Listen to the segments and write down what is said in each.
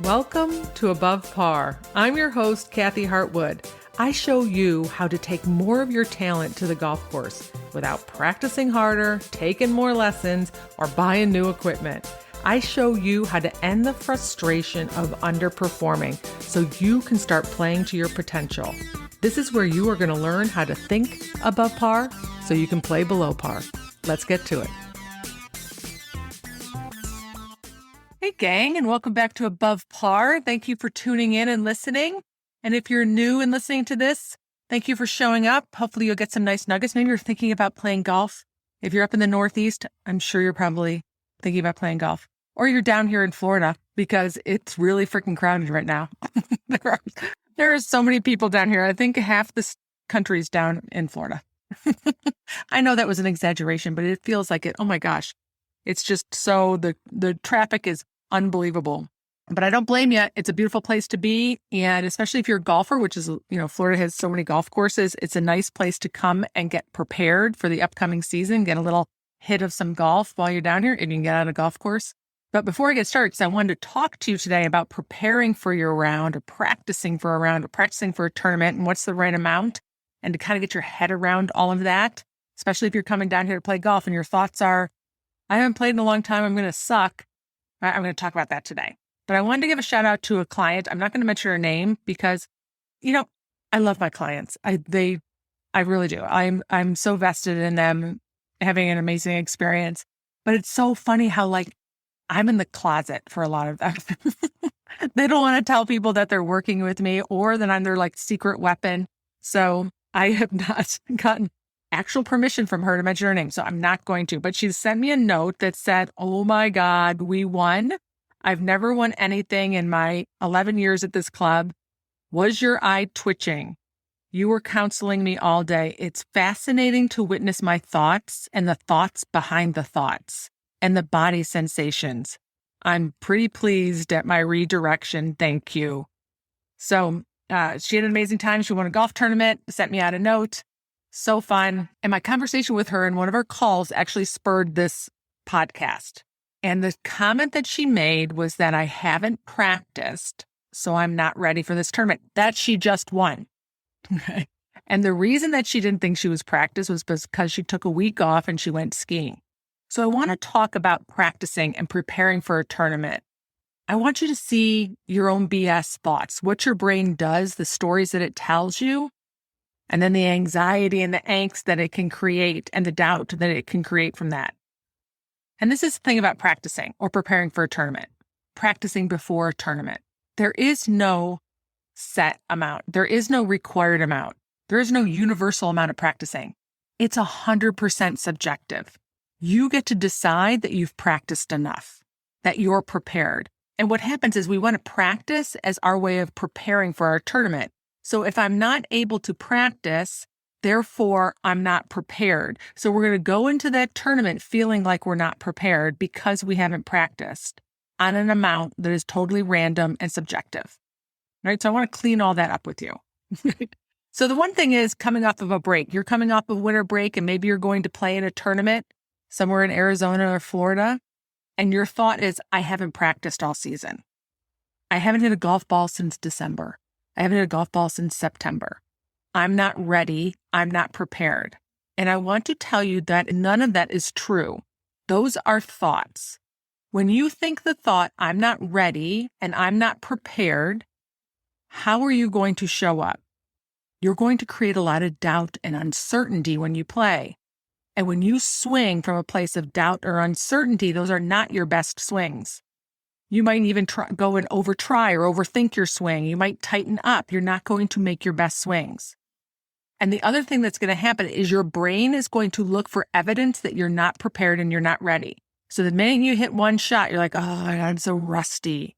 Welcome to Above Par. I'm your host, Kathy Hartwood. I show you how to take more of your talent to the golf course without practicing harder, taking more lessons, or buying new equipment. I show you how to end the frustration of underperforming so you can start playing to your potential. This is where you are going to learn how to think above par so you can play below par. Let's get to it. Hey gang, and welcome back to Above Par. Thank you for tuning in and listening. And if you're new and listening to this, thank you for showing up. Hopefully you'll get some nice nuggets. Maybe you're thinking about playing golf. If you're up in the Northeast, I'm sure you're probably thinking about playing golf. Or you're down here in Florida because it's really freaking crowded right now. There are so many people down here. I think half this country's down in Florida. I know that was an exaggeration, but it feels like it. Oh my gosh. It's just so the traffic is unbelievable. But I don't blame you. It's a beautiful place to be. And especially if you're a golfer, which is, Florida has so many golf courses. It's a nice place to come and get prepared for the upcoming season, get a little hit of some golf while you're down here and you can get out of golf course. But before I get started, because I wanted to talk to you today about preparing for your round or practicing for a round or practicing for a tournament and what's the right amount and to kind of get your head around all of that, especially if you're coming down here to play golf and your thoughts are, I haven't played in a long time. I'm going to suck. I'm going to talk about that today. But I wanted to give a shout out to a client. I'm not going to mention her name because, I love my clients. I really do. I'm so vested in them having an amazing experience. But it's so funny how I'm in the closet for a lot of them. They don't want to tell people that they're working with me or that I'm their secret weapon. So I have not gotten actual permission from her to mention her name. So I'm not going to, but she sent me a note that said, oh my God, we won. I've never won anything in my 11 years at this club. Was your eye twitching? You were counseling me all day. It's fascinating to witness my thoughts and the thoughts behind the thoughts and the body sensations. I'm pretty pleased at my redirection. Thank you. So she had an amazing time. She won a golf tournament, sent me out a note. So fun. And my conversation with her in one of our calls actually spurred this podcast. And the comment that she made was that I haven't practiced, so I'm not ready for this tournament that she just won. Okay. And the reason that she didn't think she was practiced was because she took a week off and she went skiing. So I want to talk about practicing and preparing for a tournament. I want you to see your own BS thoughts, what your brain does, the stories that it tells you, and then the anxiety and the angst that it can create and the doubt that it can create from that. And this is the thing about practicing or preparing for a tournament, practicing before a tournament. There is no set amount. There is no required amount. There is no universal amount of practicing. It's 100% subjective. You get to decide that you've practiced enough, that you're prepared. And what happens is we want to practice as our way of preparing for our tournament. So if I'm not able to practice, therefore I'm not prepared. So we're going to go into that tournament feeling like we're not prepared because we haven't practiced on an amount that is totally random and subjective. Right? So I want to clean all that up with you. So the one thing is coming off of a break. You're coming off of winter break and maybe you're going to play in a tournament somewhere in Arizona or Florida. And your thought is, I haven't practiced all season. I haven't hit a golf ball since December. I haven't hit a golf ball since September. I'm not ready. I'm not prepared. And I want to tell you that none of that is true. Those are thoughts. When you think the thought, I'm not ready and I'm not prepared, how are you going to show up? You're going to create a lot of doubt and uncertainty when you play. And when you swing from a place of doubt or uncertainty, those are not your best swings. You might even go and overtry or overthink your swing. You might tighten up. You're not going to make your best swings. And the other thing that's going to happen is your brain is going to look for evidence that you're not prepared and you're not ready. So the minute you hit one shot, you're like, oh, I'm so rusty.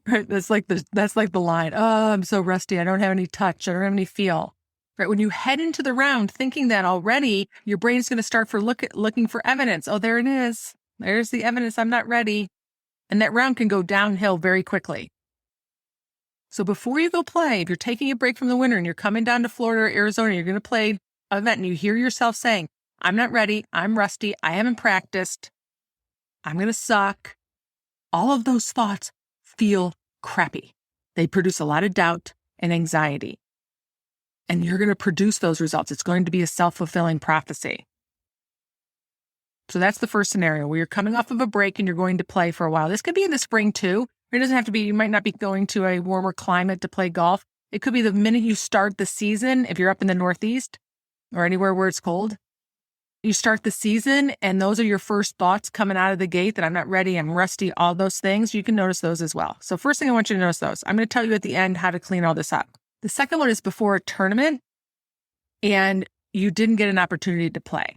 Right? That's like the line. Oh, I'm so rusty. I don't have any touch. I don't have any feel. Right? When you head into the round thinking that already, your brain is going to start looking for evidence. Oh, there it is. There's the evidence. I'm not ready. And that round can go downhill very quickly. So before you go play, if you're taking a break from the winter and you're coming down to Florida or Arizona, you're going to play an event and you hear yourself saying, I'm not ready. I'm rusty. I haven't practiced. I'm going to suck. All of those thoughts, feel crappy. They produce a lot of doubt and anxiety. And you're going to produce those results. It's going to be a self-fulfilling prophecy. So that's the first scenario where you're coming off of a break and you're going to play for a while. This could be in the spring too. It doesn't have to be, you might not be going to a warmer climate to play golf. It could be the minute you start the season, if you're up in the Northeast or anywhere where it's cold. You start the season and those are your first thoughts coming out of the gate that I'm not ready, I'm rusty, all those things. You can notice those as well. So first thing I want you to notice those. I'm going to tell you at the end how to clean all this up. The second one is before a tournament and you didn't get an opportunity to play.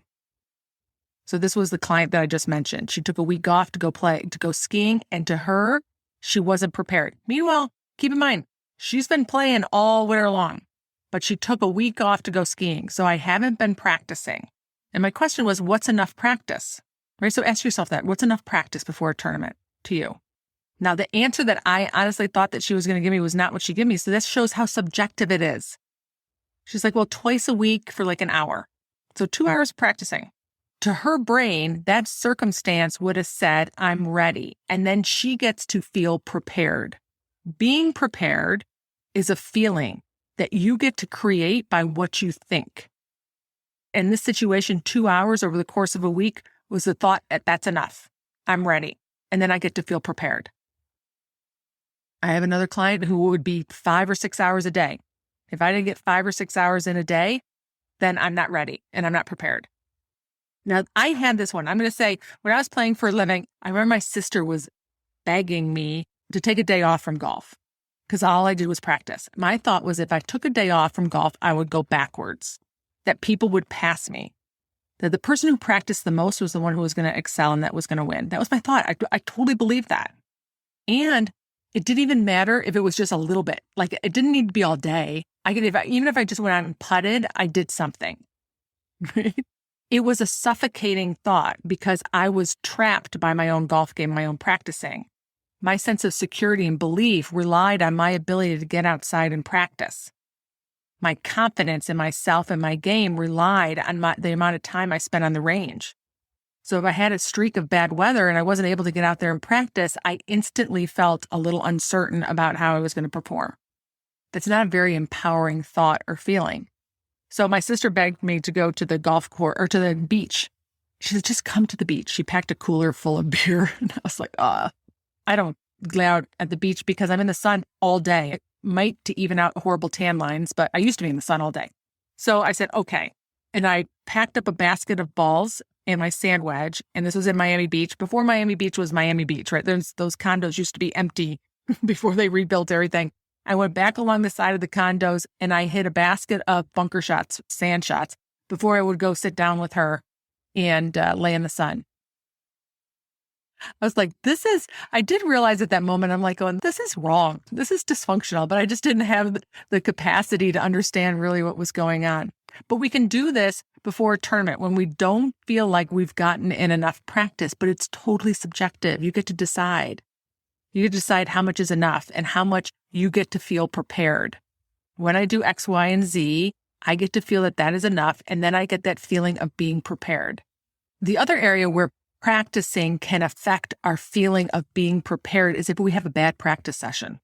So this was the client that I just mentioned. She took a week off to go play, to go skiing, and to her, she wasn't prepared. Meanwhile, keep in mind, she's been playing all winter long, but she took a week off to go skiing. So I haven't been practicing. And my question was, what's enough practice? Right? So ask yourself that. What's enough practice before a tournament to you? Now, the answer that I honestly thought that she was going to give me was not what she gave me. So this shows how subjective it is. She's like, well, twice a week for like an hour. So 2 hours practicing. To her brain, that circumstance would have said, I'm ready. And then she gets to feel prepared. Being prepared is a feeling that you get to create by what you think. In this situation, 2 hours over the course of a week was the thought that that's enough. I'm ready. And then I get to feel prepared. I have another client who would be 5 or 6 hours a day. If I didn't get 5 or 6 hours in a day, then I'm not ready and I'm not prepared. Now, I had this one. I'm going to say, when I was playing for a living, I remember my sister was begging me to take a day off from golf because all I did was practice. My thought was if I took a day off from golf, I would go backwards, that people would pass me, that the person who practiced the most was the one who was going to excel and that was going to win. That was my thought. I totally believed that. And it didn't even matter if it was just a little bit. Like, it didn't need to be all day. Even if I just went out and putted, I did something. Right? It was a suffocating thought because I was trapped by my own golf game, my own practicing. My sense of security and belief relied on my ability to get outside and practice. My confidence in myself and my game relied on the amount of time I spent on the range. So if I had a streak of bad weather and I wasn't able to get out there and practice, I instantly felt a little uncertain about how I was going to perform. That's not a very empowering thought or feeling. So my sister begged me to go to the golf course or to the beach. She said, just come to the beach. She packed a cooler full of beer. And I was like, I don't lay out at the beach because I'm in the sun all day. It might to even out horrible tan lines, but I used to be in the sun all day. So I said, okay. And I packed up a basket of balls and my sand wedge. And this was in Miami Beach. Before Miami Beach was Miami Beach, right? Those condos used to be empty before they rebuilt everything. I went back along the side of the condos and I hit a basket of bunker shots, sand shots, before I would go sit down with her and lay in the sun. I was like, I did realize at that moment, I'm like, this is wrong. This is dysfunctional, but I just didn't have the capacity to understand really what was going on. But we can do this before a tournament when we don't feel like we've gotten in enough practice, but it's totally subjective. You get to decide. You get to decide how much is enough and how much you get to feel prepared. When I do X, Y, and Z, I get to feel that is enough. And then I get that feeling of being prepared. The other area where practicing can affect our feeling of being prepared is if we have a bad practice session.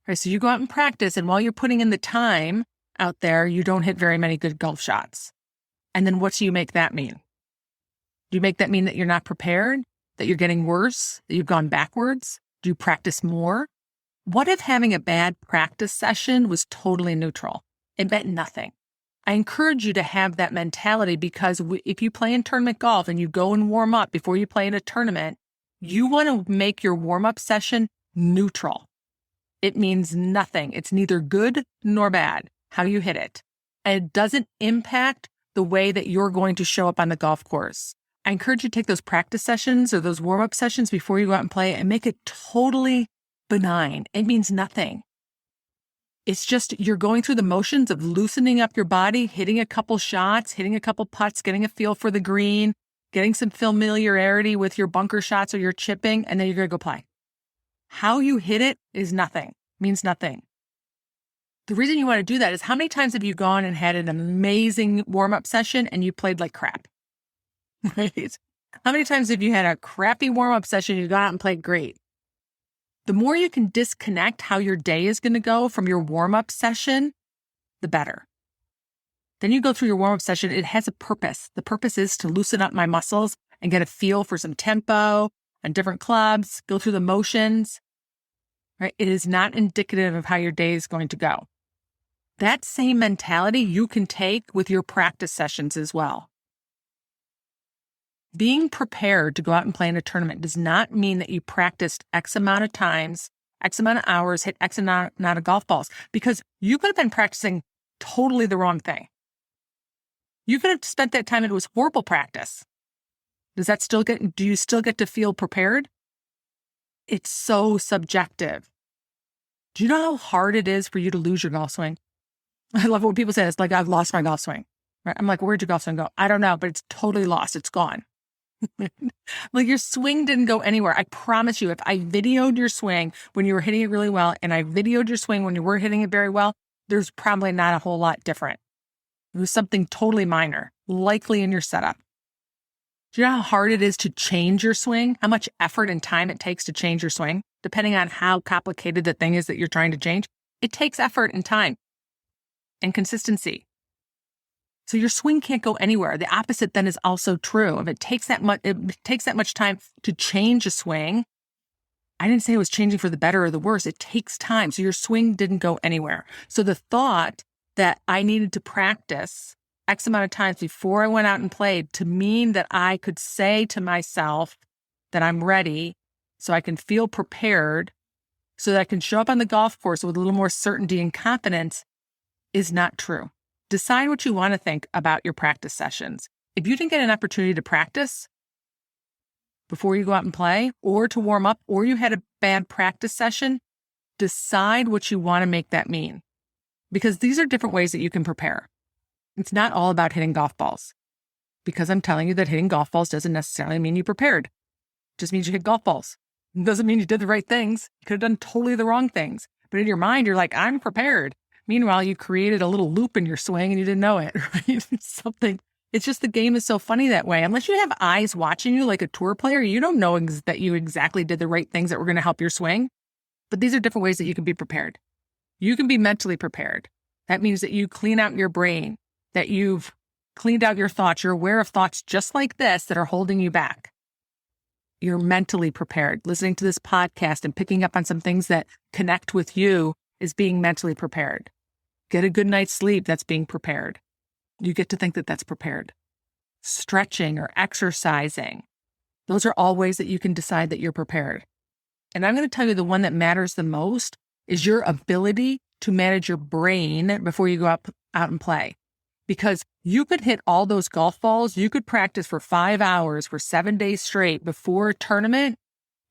Right, so you go out and practice, and while you're putting in the time out there, you don't hit very many good golf shots. And then what do you make that mean? Do you make that mean that you're not prepared? That you're getting worse? That you've gone backwards? Do you practice more? What if having a bad practice session was totally neutral? It meant nothing. I encourage you to have that mentality because if you play in tournament golf and you go and warm up before you play in a tournament, you want to make your warm-up session neutral. It means nothing. It's neither good nor bad, how you hit it. And it doesn't impact the way that you're going to show up on the golf course. I encourage you to take those practice sessions or those warm-up sessions before you go out and play and make it totally benign. It means nothing. It's just you're going through the motions of loosening up your body, hitting a couple shots, hitting a couple putts, getting a feel for the green, getting some familiarity with your bunker shots or your chipping, and then you're going to go play. How you hit it is nothing, means nothing. The reason you want to do that is how many times have you gone and had an amazing warm-up session and you played like crap? Right? How many times have you had a crappy warm-up session and you got out and played great? The more you can disconnect how your day is going to go from your warm-up session, the better. Then you go through your warm-up session. It has a purpose. The purpose is to loosen up my muscles and get a feel for some tempo and different clubs, go through the motions, right? It is not indicative of how your day is going to go. That same mentality you can take with your practice sessions as well. Being prepared to go out and play in a tournament does not mean that you practiced X amount of times, X amount of hours, hit X amount of golf balls, because you could have been practicing totally the wrong thing. You could have spent that time and it was horrible practice. Do you still get to feel prepared? It's so subjective. Do you know how hard it is for you to lose your golf swing? I love it when people say it's like, I've lost my golf swing. Right? I'm like, where'd your golf swing go? I don't know, but it's totally lost. It's gone. Like your swing didn't go anywhere. I promise you, if I videoed your swing when you were hitting it really well and I videoed your swing when you were hitting it very well, there's probably not a whole lot different. It was something totally minor, likely in your setup. Do you know how hard it is to change your swing? How much effort and time it takes to change your swing? Depending on how complicated the thing is that you're trying to change, it takes effort and time and consistency. So your swing can't go anywhere. The opposite then is also true. If it takes that much time to change a swing, I didn't say it was changing for the better or the worse. It takes time. So your swing didn't go anywhere. So the thought that I needed to practice X amount of times before I went out and played to mean that I could say to myself that I'm ready so I can feel prepared so that I can show up on the golf course with a little more certainty and confidence is not true. Decide what you want to think about your practice sessions. If you didn't get an opportunity to practice before you go out and play or to warm up, or you had a bad practice session, decide what you want to make that mean. Because these are different ways that you can prepare. It's not all about hitting golf balls. Because I'm telling you that hitting golf balls doesn't necessarily mean you prepared. It just means you hit golf balls. It doesn't mean you did the right things. You could have done totally the wrong things. But in your mind, you're like, I'm prepared. Meanwhile, you created a little loop in your swing and you didn't know it, right? It's just the game is so funny that way. Unless you have eyes watching you like a tour player, you don't know that you exactly did the right things that were going to help your swing. But these are different ways that you can be prepared. You can be mentally prepared. That means that you clean out your brain, that you've cleaned out your thoughts. You're aware of thoughts just like this that are holding you back. You're mentally prepared. Listening to this podcast and picking up on some things that connect with you is being mentally prepared. Get a good night's sleep, that's being prepared. You get to think that that's prepared. Stretching or exercising, those are all ways that you can decide that you're prepared. And I'm going to tell you the one that matters the most is your ability to manage your brain before you go out and play. Because you could hit all those golf balls, you could practice for 5 hours for 7 days straight before a tournament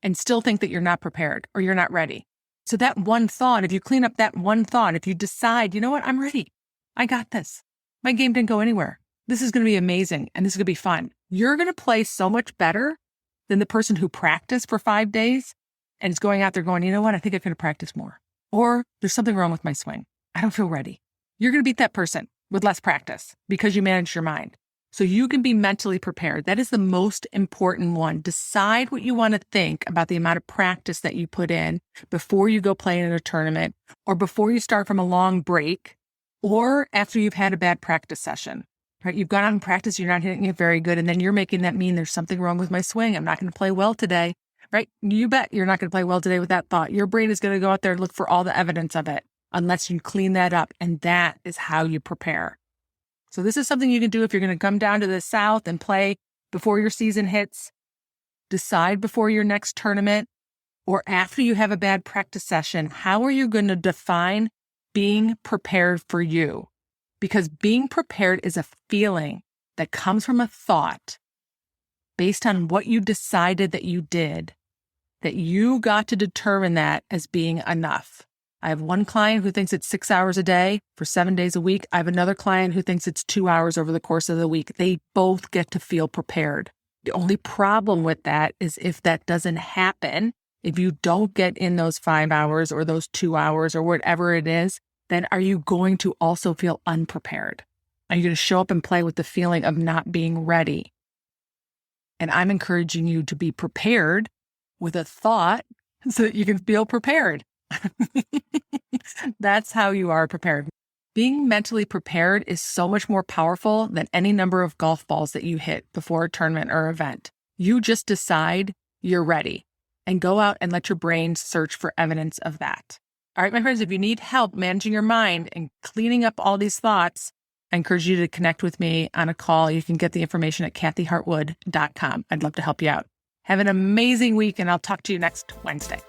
and still think that you're not prepared or you're not ready. So that one thought, if you clean up that one thought, if you decide, you know what, I'm ready. I got this. My game didn't go anywhere. This is going to be amazing and this is going to be fun. You're going to play so much better than the person who practiced for 5 days and is going out there going, you know what, I think I'm going to practice more. Or there's something wrong with my swing. I don't feel ready. You're going to beat that person with less practice because you manage your mind. So you can be mentally prepared. That is the most important one. Decide what you want to think about the amount of practice that you put in before you go play in a tournament or before you start from a long break or after you've had a bad practice session, right? You've gone out and practiced, you're not hitting it very good. And then you're making that mean there's something wrong with my swing. I'm not going to play well today, right? You bet you're not going to play well today with that thought. Your brain is going to go out there and look for all the evidence of it unless you clean that up. And that is how you prepare. So this is something you can do if you're going to come down to the South and play before your season hits. Decide before your next tournament or after you have a bad practice session, how are you going to define being prepared for you? Because being prepared is a feeling that comes from a thought based on what you decided that you did, that you got to determine that as being enough. I have one client who thinks it's 6 hours a day for 7 days a week. I have another client who thinks it's 2 hours over the course of the week. They both get to feel prepared. The only problem with that is if that doesn't happen, if you don't get in those 5 hours or those 2 hours or whatever it is, then are you going to also feel unprepared? Are you going to show up and play with the feeling of not being ready? And I'm encouraging you to be prepared with a thought so that you can feel prepared. That's how you are prepared. Being mentally prepared is so much more powerful than any number of golf balls that you hit before a tournament or event. You just decide you're ready and go out and let your brain search for evidence of that. All right, my friends, if you need help managing your mind and cleaning up all these thoughts, I encourage you to connect with me on a call. You can get the information at kathyhartwood.com. I'd love to help you out. Have an amazing week, and I'll talk to you next Wednesday.